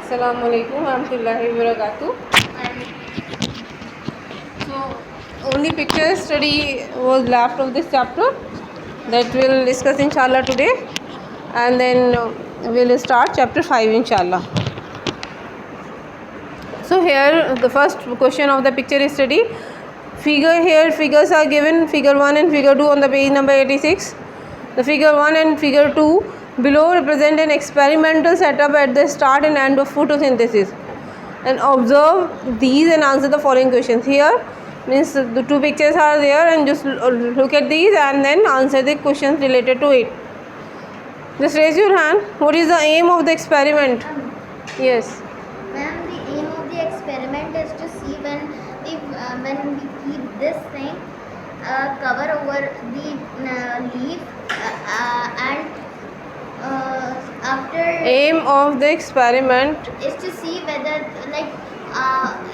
Assalamu alaikum warahmatullahi wabarakatuh. So, only picture study was left of this chapter that we'll discuss inshallah today, and then we'll start chapter 5 inshallah. So here the first question of the picture study. Figures are given, figure 1 and figure 2 on the page number 86. The figure 1 and figure 2 below represent an experimental setup at the start and end of photosynthesis. And observe these and answer the following questions. Here means the two pictures are there, and just look at these and then answer the questions related to it. Just raise your hand. What is the aim of the experiment? Yes. Ma'am, the aim of the experiment is to see when we keep this thing cover over the leaf and after Aim of the experiment is to see whether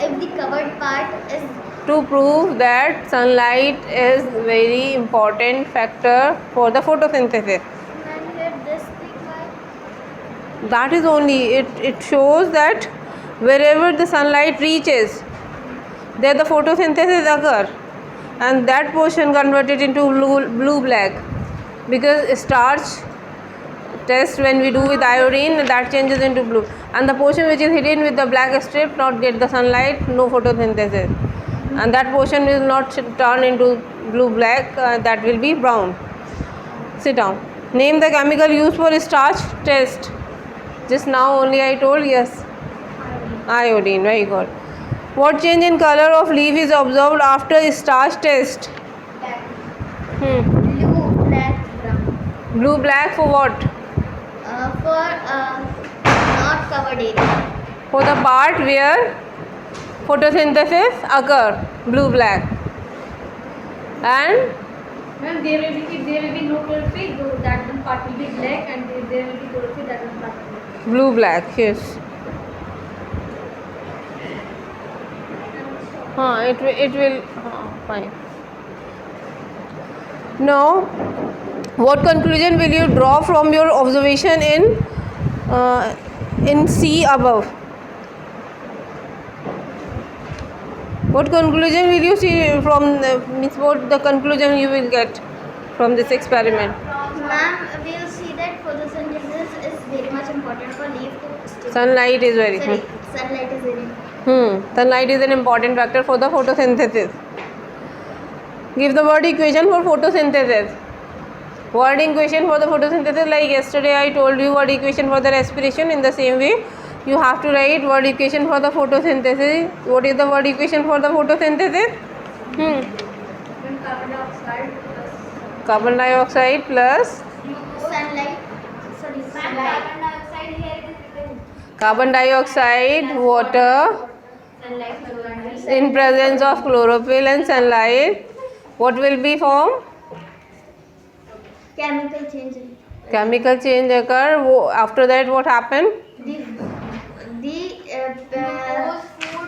if the covered part is to prove that sunlight is very important factor for the photosynthesis. and here this thing why That is only it shows that wherever the sunlight reaches, there the photosynthesis occur, and that portion converted into blue black, because starch test when we do with iodine, that changes into blue, and the portion which is hidden with the black strip not get the sunlight, no photosynthesis, and that portion will not turn into blue black, that will be brown. Sit down. Name the chemical used for starch test. Just now only I told. Yes, iodine. Very good. What change in color of leaf is observed after starch test? blue, black, brown. Blue black for what? For not covered area. For the part where photosynthesis occur, blue black. And Ma'am, there will be no chlorophyll, though that one part will be black, and there will be chlorophyll, that one part will be black. blue black. Yes. It will fine. Now, what conclusion will you draw from your observation in C above? What conclusion will you see from means what the conclusion you will get from this experiment? Ma'am, we'll see that photosynthesis is very much important for leaf to stay. Sunlight is very Sunlight is very important. Sunlight is an important factor for the photosynthesis. Give the word equation for photosynthesis. Word equation for the photosynthesis, like yesterday I told you word equation for the respiration. In the same way, you have to write word equation for the photosynthesis. What is the word equation for the photosynthesis? When carbon dioxide plus Carbon dioxide plus Sunlight. Sunlight. carbon dioxide here it is written. carbon dioxide, water Sunlight, fluoride. in presence of chlorophyll and sunlight. What will be formed? Chemical change. Chemical change occur. After that, what happened? Food,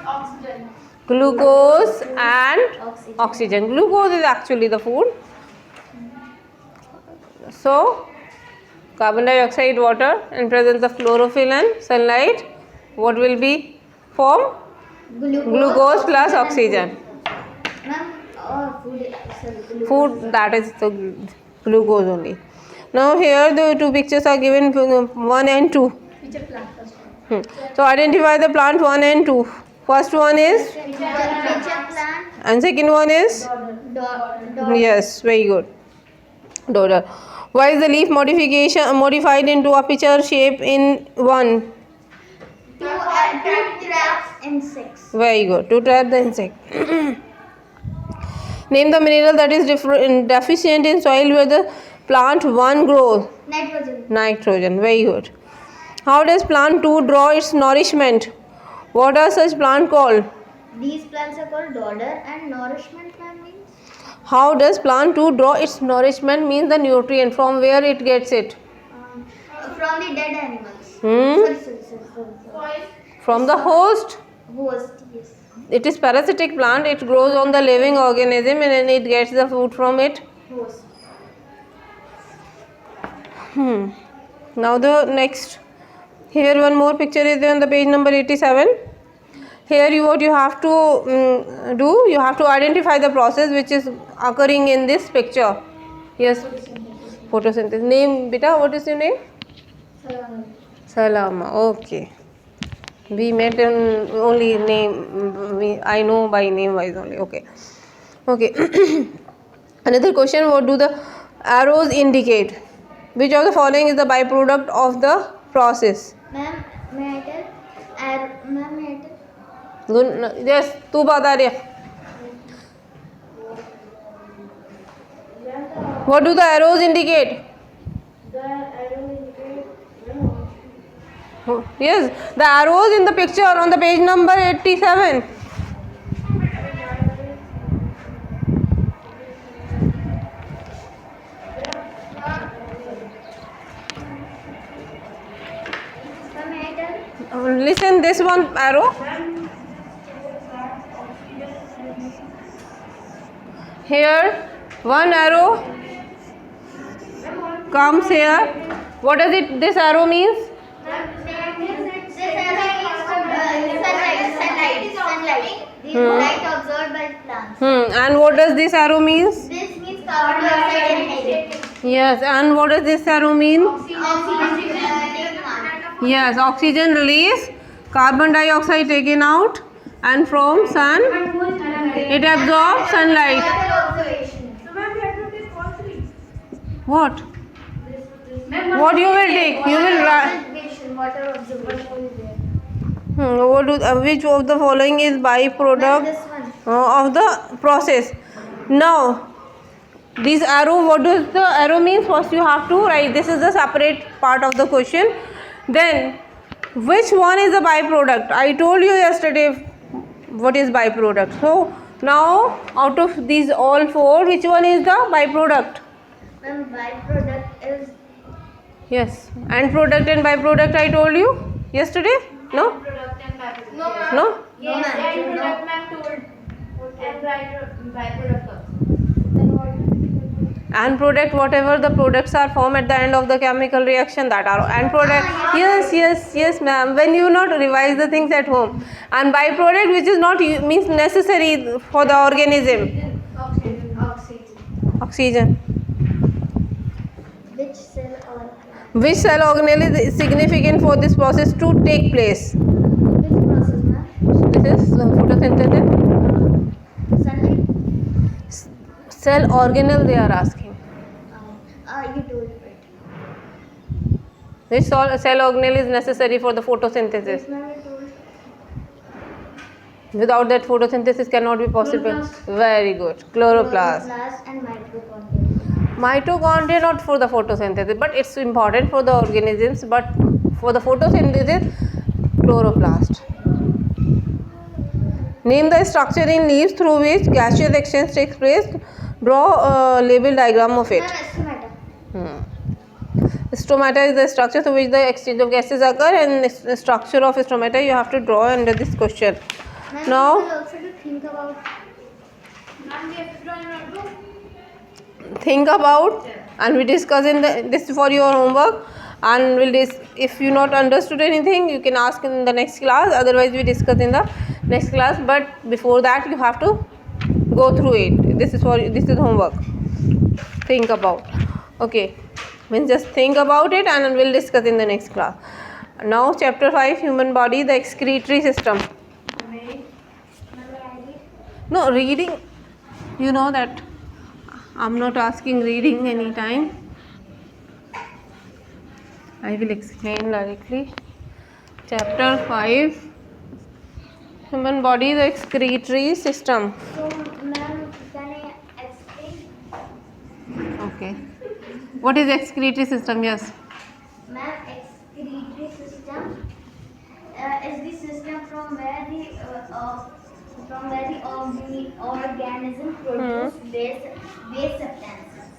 oxygen. Glucose and Oxygen. oxygen. Glucose is actually the food. So, carbon dioxide, water in presence of chlorophyll and sunlight. What will be formed? Glucose plus oxygen. Ma'am, food. Sorry, Food, that is the glucose only. Now here the two pictures are given, 1 and 2. Which are plant first? So identify the plant 1 and 2. First one is, Which plant? and second one is, yes, very good. Dodder. Why is the leaf modified into a picture shape in 1? To trap insects. Very good. To trap the insect. Name the mineral that is deficient in soil where the plant 1 grows. Nitrogen. Nitrogen. Very good. How does plant 2 draw its nourishment? What are such plant called? These plants are called dodder, and nourishment plant means How does plant 2 draw its nourishment? Means the nutrient, from where it gets it? from the dead animals. Sorry. From the host. Host, yes. It is parasitic plant. It grows on the living organism and then it gets the food from it. Host. Now the next. Here one more picture is there on the page number 87. Here what you have to do, you have to identify the process which is occurring in this picture. Yes, photosynthesis. Name, beta, what is your name? Salama. Okay. We met in only name. I know by name wise only. Okay. Okay. Another question: what do the arrows indicate? Which of the following is the byproduct of the process? Ma'am, may I tell? Ma'am, may I tell? Yes, तू बता रही. What do the arrows indicate? Yes, the arrows in the picture on the page number 87. Ma'am, may I tell? Listen, this one arrow. Here, one arrow comes here. What does it? This arrow means? Sunlight. The light absorbed by plants. And what does this arrow means? This means carbon dioxide inhaled. Yes. And what does this arrow mean? Oxygen. Yes. Oxygen release, carbon dioxide taken out, and from sun it absorbs sunlight. What? What you will take? You will write. Water observation. What do, which of the following is byproduct This one. of the process? Now, this arrow, what does the arrow mean? First you have to write. This is the separate part of the question. Then, which one is the byproduct? I told you yesterday what is byproduct. So, now out of these all four, which one is the byproduct? Then byproduct is Yes. And product and byproduct I told you yesterday? No? Product and byproduct. No? Yes, No, and no. product ma'am told. And byproduct also. And product, whatever the products are formed at the end of the chemical reaction, that are and product. Yes, ma'am. When you not revise the things at home. And byproduct, which is not means necessary for the organism. Oxygen. which cell organelle? Which cell organelle is significant for this process to take place? Which process, ma'am? This is photosynthesis. Sunlight? Cell organelle they are asking. You told it. Which cell organelle is necessary for the photosynthesis? Ma'am, you told. Without that, photosynthesis cannot be possible. Chloroplast. Very good. Chloroplast. Chloroplast and mitochondria. Mitochondria not for the photosynthesis, but it's important for the organisms. But for the photosynthesis, chloroplast. Name the structure in leaves through which gaseous exchange takes place. Draw a label diagram of it. Ma'am, stomata. Stomata is the structure through which the exchange of gases occur, and the structure of stomata you have to draw under this question. Ma'am, Now- people also to think about. Ma'am, we have to draw a notebook. Think about, and we discuss in this for your homework, and if you not understood anything you can ask in the next class, otherwise we discuss in the next class. But before that you have to go through it. This is homework. Think about. Okay, means just think about it and we'll discuss in the next class. Now chapter 5, human body, the excretory system. No reading, you know that I'm not asking reading anytime. I will explain directly. Chapter 5, human body, the excretory system. So, ma'am, can I explain? Okay. What is excretory system? Yes. Ma'am, excretory system is the system from where the organism produce waste substances.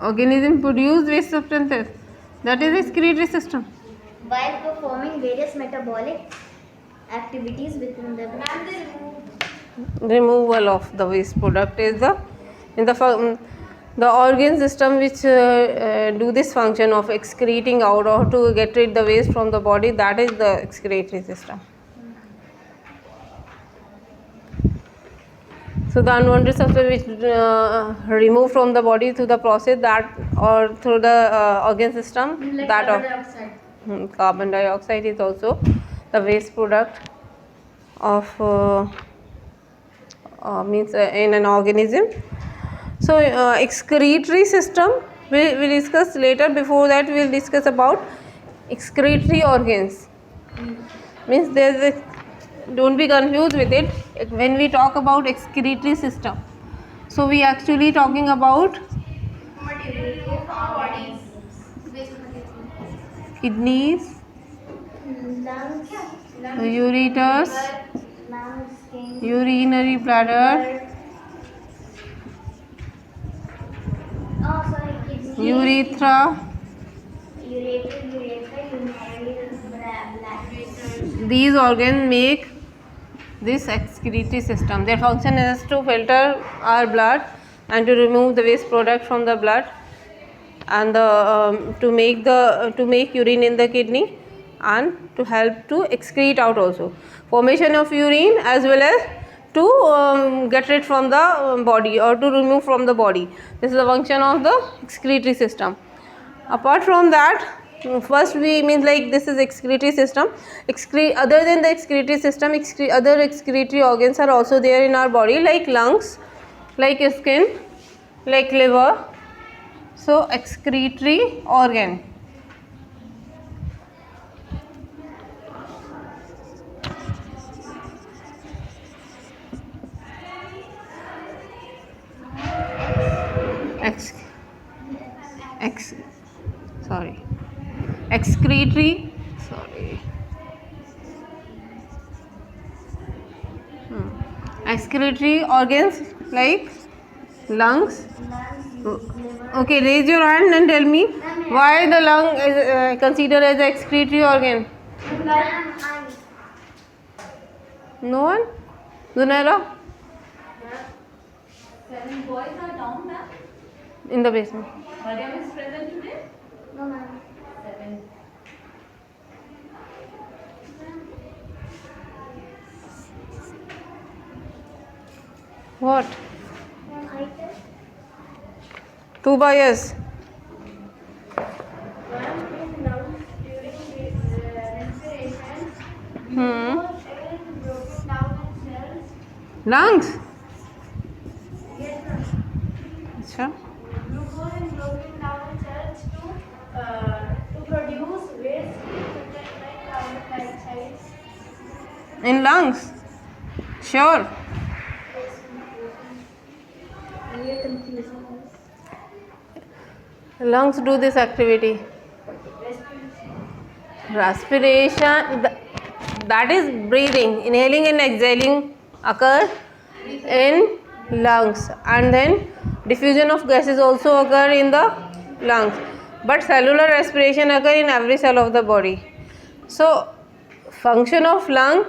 Organism produce waste substances. That is excretory system. While performing various metabolic activities within the Removal of the waste product is The organ system which do this function of excreting out or to get rid the waste from the body, that is the excretory system. So the unwanted substance which remove from the body through the process that or through the organ system, Like that carbon of dioxide. carbon dioxide is also the waste product of means in an organism. So excretory system we discuss later. Before that we will discuss about excretory organs. Means there is a, don't be confused with it when we talk about excretory system. So we actually talking about kidneys, Lungs, ureters, lungs, skin, urinary bladder, kidney, urethra. urethra, urinary bladder. These organs make this excretory system. Their function is to filter our blood and to remove the waste product from the blood, and to make urine in the kidney, and to help to excrete out also formation of urine, as well as to get rid from the body or to remove from the body. This is the function of the excretory system. Apart from that, first we means like this is excretory system. Other than the excretory system, other excretory organs are also there in our body, like lungs, like skin, like liver. So excretory organ. Excretory, excretory organs like lungs. Okay, raise your hand and tell me why the lung is considered as an excretory organ. No one? Zunaira? 7 boys are down, ma'am. In the basement. Mariam is present today. No, ma'am. 7. What? Ma'am, I test. 2 by yes. Lungs? अच्छा. In lungs? Sure. Lungs do this activity. Respiration, that is breathing. Inhaling and exhaling occur in lungs, and then diffusion of gases also occur in the lungs, but cellular respiration occur in every cell of the body. So function of lung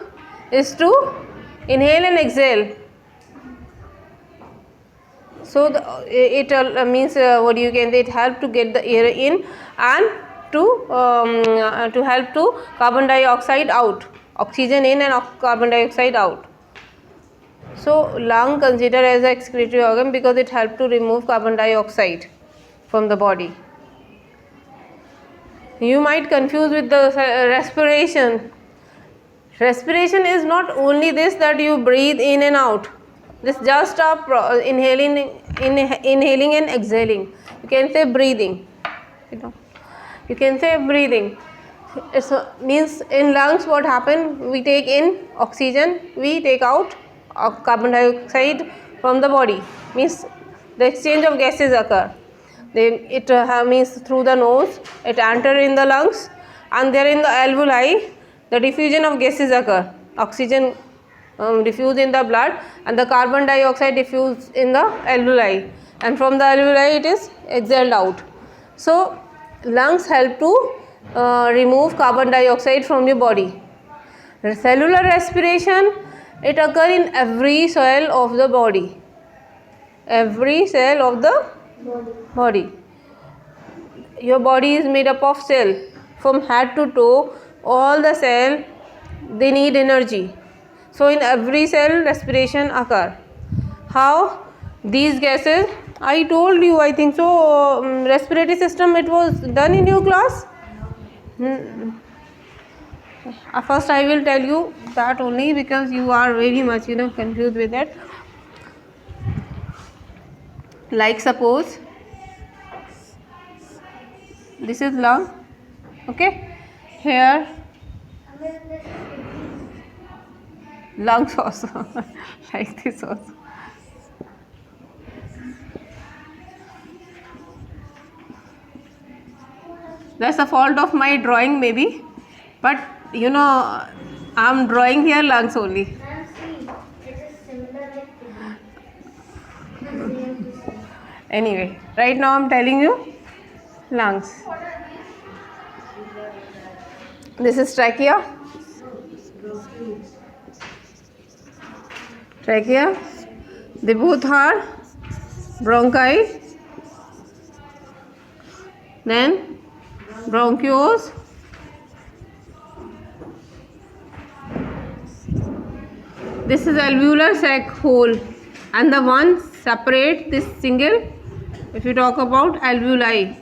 is to inhale and exhale. So it means what you can say, it help to get the air in and to help to carbon dioxide out, oxygen in and carbon dioxide out. So lung considered as an excretory organ because it helps to remove carbon dioxide from the body. You might confuse with the respiration. Respiration is not only this that you breathe in and out. This just inhaling and exhaling. You can say breathing. You can say breathing. It means in lungs what happen? We take in oxygen, we take out carbon dioxide from the body. Means the exchange of gases occur. Then it means through the nose it enter in the lungs, and there in the alveoli the diffusion of gases occur. Oxygen diffuse in the blood and the carbon dioxide diffuse in the alveoli, and from the alveoli it is exhaled out. So lungs help to remove carbon dioxide from your body. Cellular respiration, it occur in every cell of the body. Every cell of the Body. Your body is made up of cell. From head to toe, all the cell, they need energy. So in every cell, respiration occur. How? These gases, I told you, I think so, respiratory system, it was done in your class. First I will tell you that only because you are very much confused with that. Like suppose this is lung, okay, here lungs also like this also. That's the fault of my drawing maybe, but I'm drawing here lungs only. Ma'am, see, it is similar like kidney. Anyway, right now I'm telling you lungs. This is trachea. Trachea. They both are bronchi. Then bronchioles. This is alveolar sac hole, and the one separate this single. If you talk about alveoli,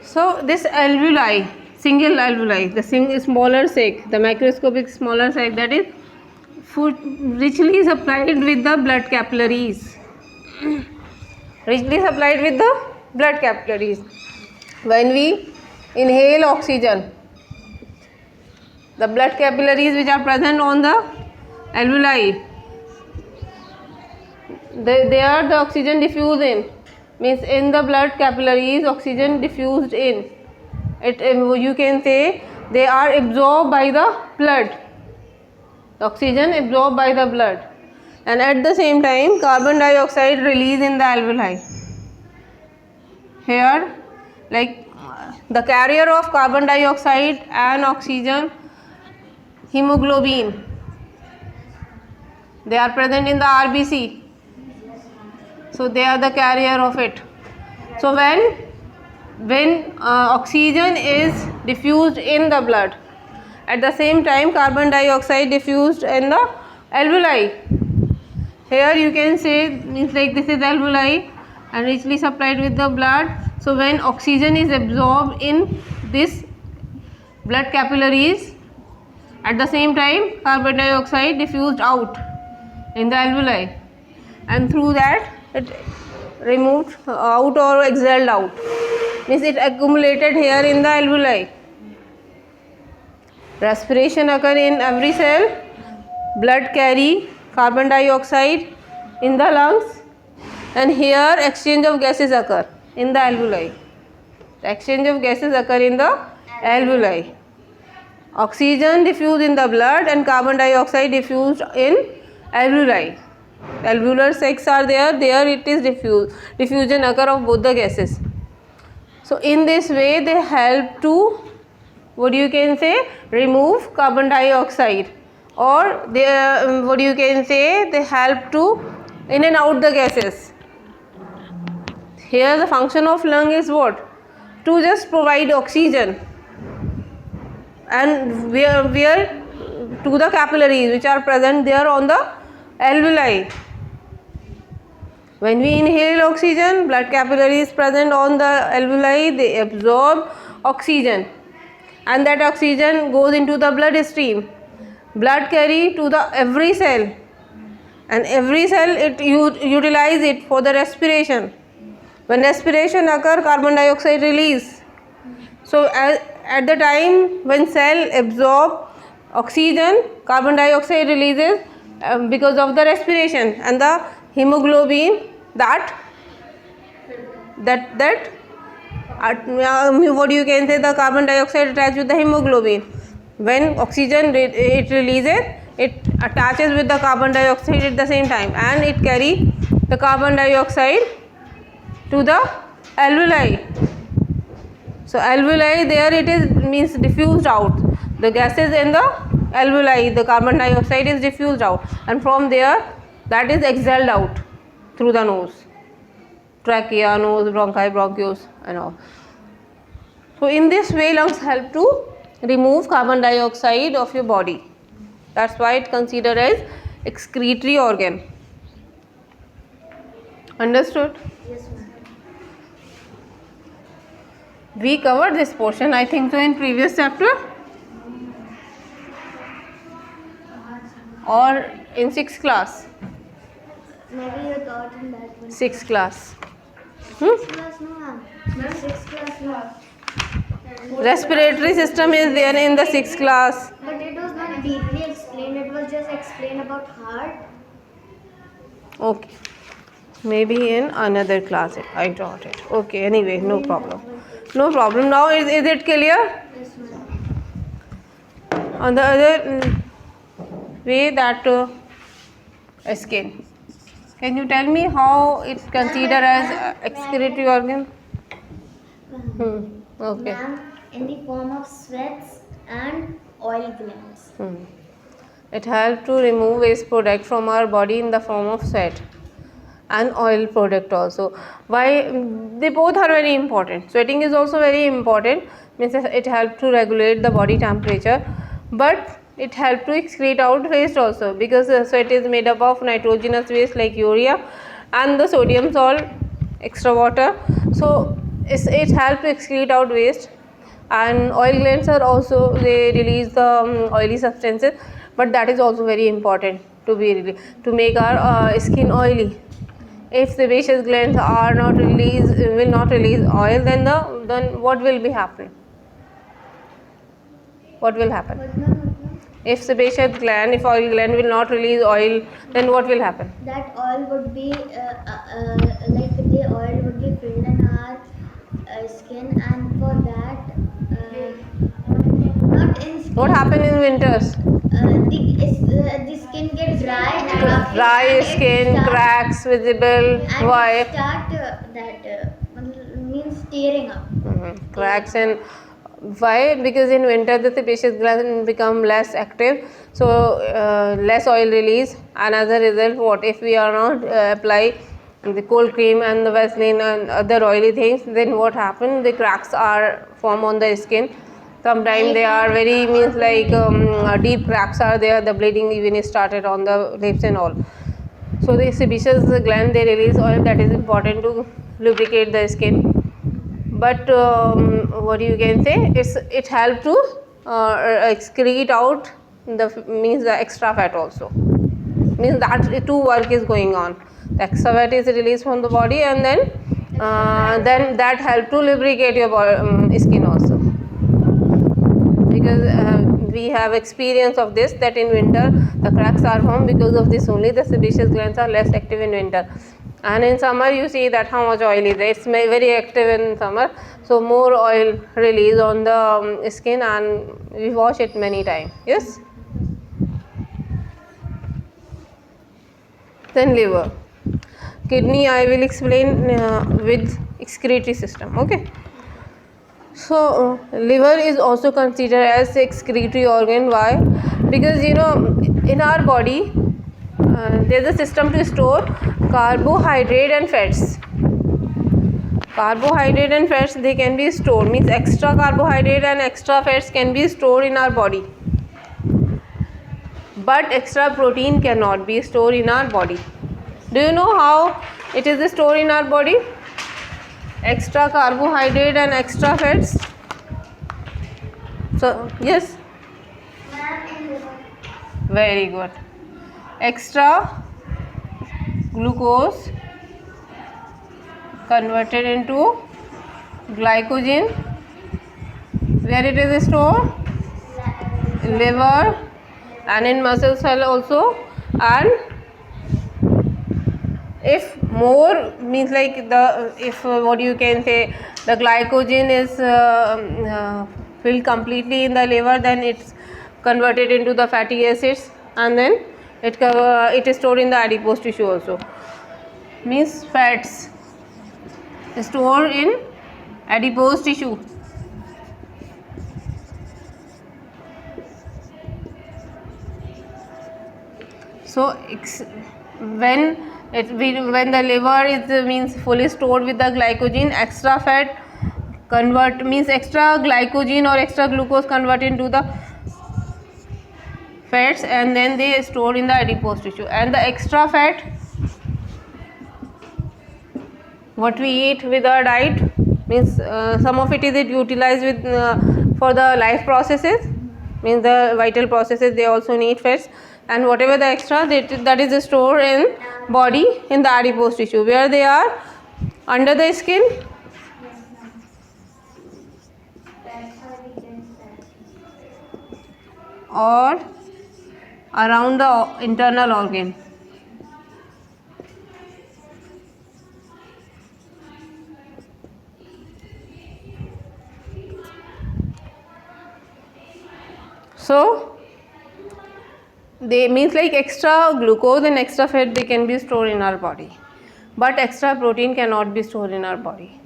so this alveoli, single alveoli, the smaller sac, the microscopic smaller sac, that is richly supplied with the blood capillaries. Richly supplied with the blood capillaries. When we inhale oxygen, the blood capillaries which are present on the alveoli, there the oxygen diffused in, means in the blood capillaries oxygen diffused in it, you can say they are absorbed by the blood, oxygen absorbed by the blood, and at the same time carbon dioxide released in the alveoli. Here, like the carrier of carbon dioxide and oxygen, hemoglobin, they are present in the RBC, so they are the carrier of it. So when oxygen is diffused in the blood, at the same time carbon dioxide diffused in the alveoli. Here you can say, means like this is alveoli and richly supplied with the blood. So when oxygen is absorbed in this blood capillaries, at the same time carbon dioxide diffused out in the alveoli, and through that it removed out or exhaled out, means it accumulated here in the alveoli. Respiration occur in every cell. Blood carry carbon dioxide in the lungs, and here exchange of gases occur in the alveoli. The exchange of gases occur in the alveoli. Oxygen diffused in the blood and carbon dioxide diffused in alveoli. Alveolar sacs are there it is diffusion occur of both the gases. So in this way they help to, what you can say, remove carbon dioxide, or they what you can say, they help to in and out the gases. Here the function of lung is what? To just provide oxygen, and where to the capillaries which are present there on the alveoli. When we inhale oxygen, blood capillaries present on the alveoli, they absorb oxygen, and that oxygen goes into the blood stream. Blood carry to the every cell, and every cell it utilize it for the respiration. When respiration occur, carbon dioxide release. So at the time when cell absorb oxygen, carbon dioxide releases because of the respiration, and the hemoglobin that what you can say, the carbon dioxide attached with the hemoglobin. When oxygen it releases, it attaches with the carbon dioxide at the same time, and it carry the carbon dioxide to the alveoli. So alveoli, there it is, means diffused out. The gases in the alveoli, the carbon dioxide is diffused out, and from there that is exhaled out. through the nose, trachea, nose, bronchi, bronchioles and all. So in this way lungs help to remove carbon dioxide of your body. That's why it's considered as excretory organ. Understood? Yes, ma'am. We covered this portion, I think so, in previous chapter or in 6th class. Maybe you taught in that one. 6th class. Sixth class, no, ma'am. Ma'am, 6th class, no. Respiratory system is there in the 6th class. But it was not deeply explained. It was just explained about heart. Okay. Maybe in another class I taught it. Okay, anyway, no problem. No problem. Now is it clear? Yes, ma'am. On the other way, that skin. Can you tell me how it's considered as excretory organ? Okay. Ma'am, in the form of sweats and oil glands. It helps to remove waste product from our body in the form of sweat and oil product also. Why? They both are very important. Sweating is also very important, means it helps to regulate the body temperature, but it helps to excrete out waste also, because sweat is made up of nitrogenous waste like urea and the sodium salt, extra water. So it helps to excrete out waste. And oil glands are also, they release the oily substances, but that is also very important to make our skin oily. If sebaceous glands are not will not release oil, then what will be happen? What will happen? What, ma'am? If sebaceous gland, if oil gland will not release oil, then what will happen? That oil would be like the oil would be filled in our skin, and for that, not in skin. What happen in winters? The skin gets dry and after Dry that skin, it starts- cracks visible. and Why? it start means tearing up. Cracks. And why? Because in winter the sebaceous gland become less active, so less oil release, and as a result, what if we are not apply the cold cream and the Vaseline and other oily things, then what happen? The cracks are form on the skin. Sometimes they are very, means like deep cracks are there, the bleeding even started on the lips and all. So the sebaceous gland, they release oil, that is important to lubricate the skin. But what you can say, it helps to excrete out the extra fat also. Means that two work is going on. The extra fat is released from the body, and then that help to lubricate your skin also. Because we have experience of this, that in winter the cracks are formed because of this only. The sebaceous glands are less active in winter, and in summer you see that how much oil is there. It's very active in summer, so more oil release on the skin, and we wash it many times. Yes. Then liver, kidney I will explain with excretory system. Okay. So liver is also considered as excretory organ. Why? Because in our body there is a system to store carbohydrate and fats. Carbohydrate and fats, they can be stored, means extra carbohydrate and extra fats can be stored in our body, but extra protein cannot be stored in our body. Do you know how it is stored in our body? Extra carbohydrate and extra fats. So yes, very good. Extra glucose converted into glycogen. Where it is stored? Liver, and in muscle cell also. And if more, means like what you can say, the glycogen is filled completely in the liver, then it's converted into the fatty acids, and then it is stored in the adipose tissue also. Means fats stored in adipose tissue. So when When the liver is means fully stored with the glycogen, extra fat convert means extra glycogen or extra glucose convert into the fats, and then they store in the adipose tissue. And the extra fat what we eat with our diet means some of it is utilized with for the life processes, means the vital processes, they also need fats, and whatever the extra that is stored in body in the adipose tissue, where they are under the skin or around the internal organ. So they means like extra glucose and extra fat they can be stored in our body, but extra protein cannot be stored in our body.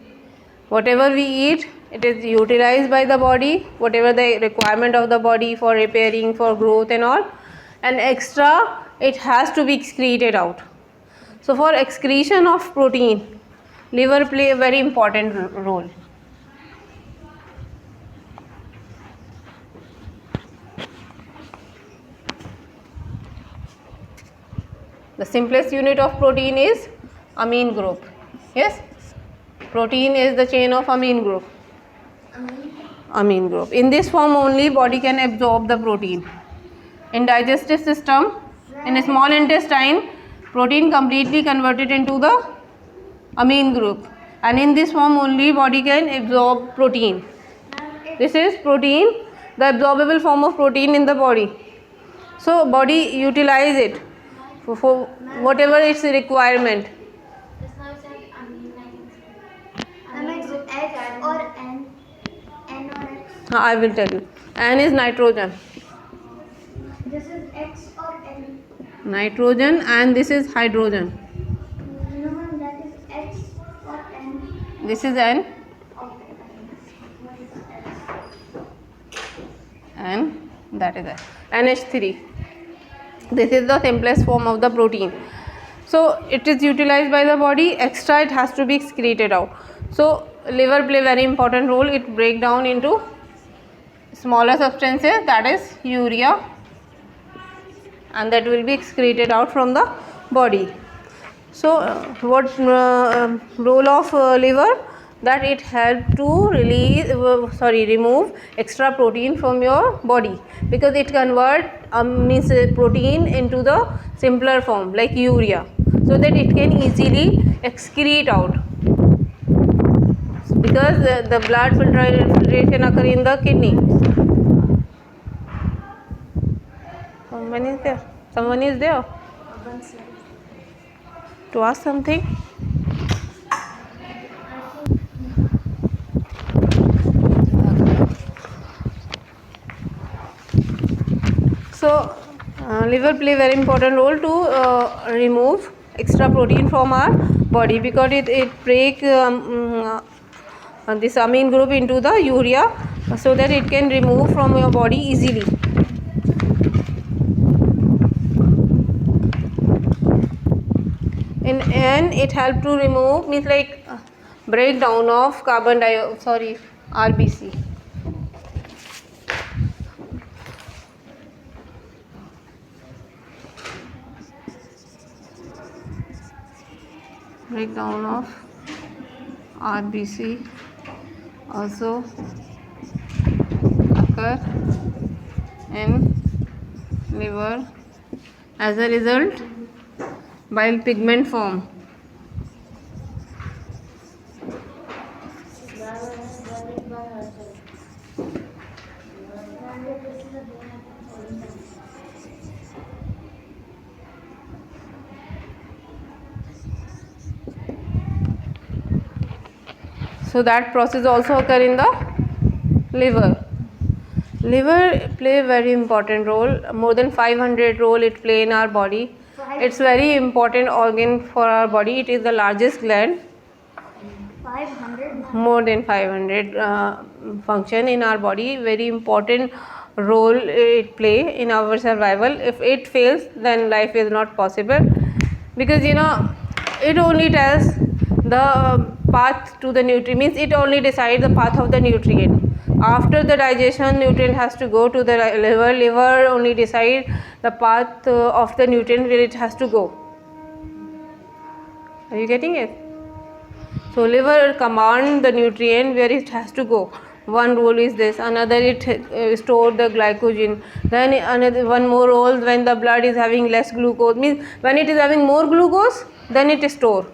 Whatever we eat, it is utilized by the body, whatever the requirement of the body for repairing, for growth and all, and extra it has to be excreted out. So for excretion of protein, liver play a very important role. The simplest unit of protein is amine group. Yes, protein is the chain of amine group. Amine group. In this form only body can absorb the protein. In digestive system, in small intestine, protein completely converted into the amine group, and in this form only body can absorb protein. This is protein, the absorbable form of protein in the body. So body utilize it for whatever its requirement. X or N? N or X? I will tell you. N is nitrogen. This is X or N? Nitrogen, and this is hydrogen. No, ma'am, that is X or N? This is N, Okay. What is X? and that is N. NH3. This is the simplest form of the protein. So it is utilized by the body, extra it has to be excreted out. So liver play very important role. It break down into smaller substances, that is urea, and that will be excreted out from the body. So what role of liver? That it help to remove extra protein from your body, because it convert means protein into the simpler form like urea, so that it can easily excrete out, because the blood filtration occur in the kidney. Someone is there to ask something. So liver play very important role to remove extra protein from our body, because it break this amine group into the urea, so that it can remove from your body easily. In N, it help to remove means like breakdown of RBC. Breakdown of RBC also occur in liver as a result bile pigment form. So that process also occur in the liver. Liver play a very important role. More than 500 role it play in our body. It's very important organ for our body. It is the largest gland. 500? More than 500 function in our body. Very important role it play in our survival. If it fails, then life is not possible. because it only tells the path to the nutrient, means it only decides the path of the nutrient. After the digestion, nutrient has to go to the liver only decide the path of the nutrient where it has to go. Are you getting it? So liver command the nutrient where it has to go. One role is this. Another, it store the glycogen. Then another one more role, when the blood is having less glucose, means when it is having more glucose, then it store.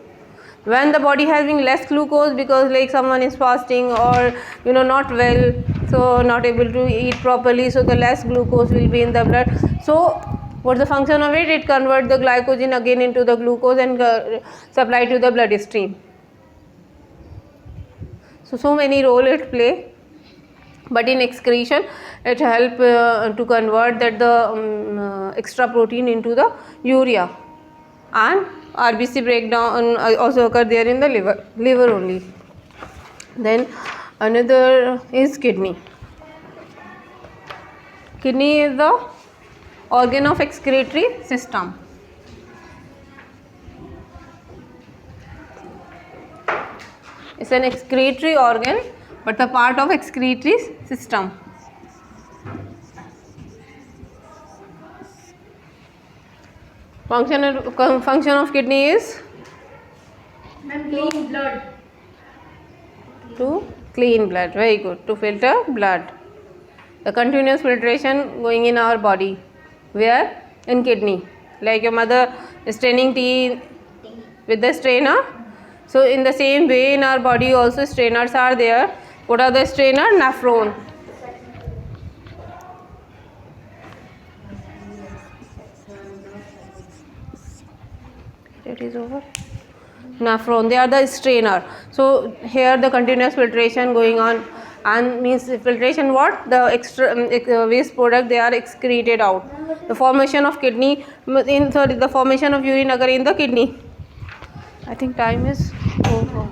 When the body having less glucose, because like someone is fasting or not well, so not able to eat properly, so the less glucose will be in the blood. So what's the function of it? It convert the glycogen again into the glucose and supply to the bloodstream. So many role it play. But in excretion, it help to convert that the extra protein into the urea, and RBC breakdown also occur there in the liver only. Then another is kidney. Kidney is the organ of excretory system. It's an excretory organ, but the part of excretory system. Function of kidney is Clean blood. to clean blood. Very good. To filter blood. The continuous filtration going in our body. Where? In kidney. Like your mother straining tea with the strainer. So in the same way in our body also strainers are there. What are the strainer? Nephron. It is over. Nephron, they are the strainer. So here the continuous filtration going on, and means filtration what? The extra waste product they are excreted out. The formation of kidney, the formation of urine occur in the kidney. I think time is over.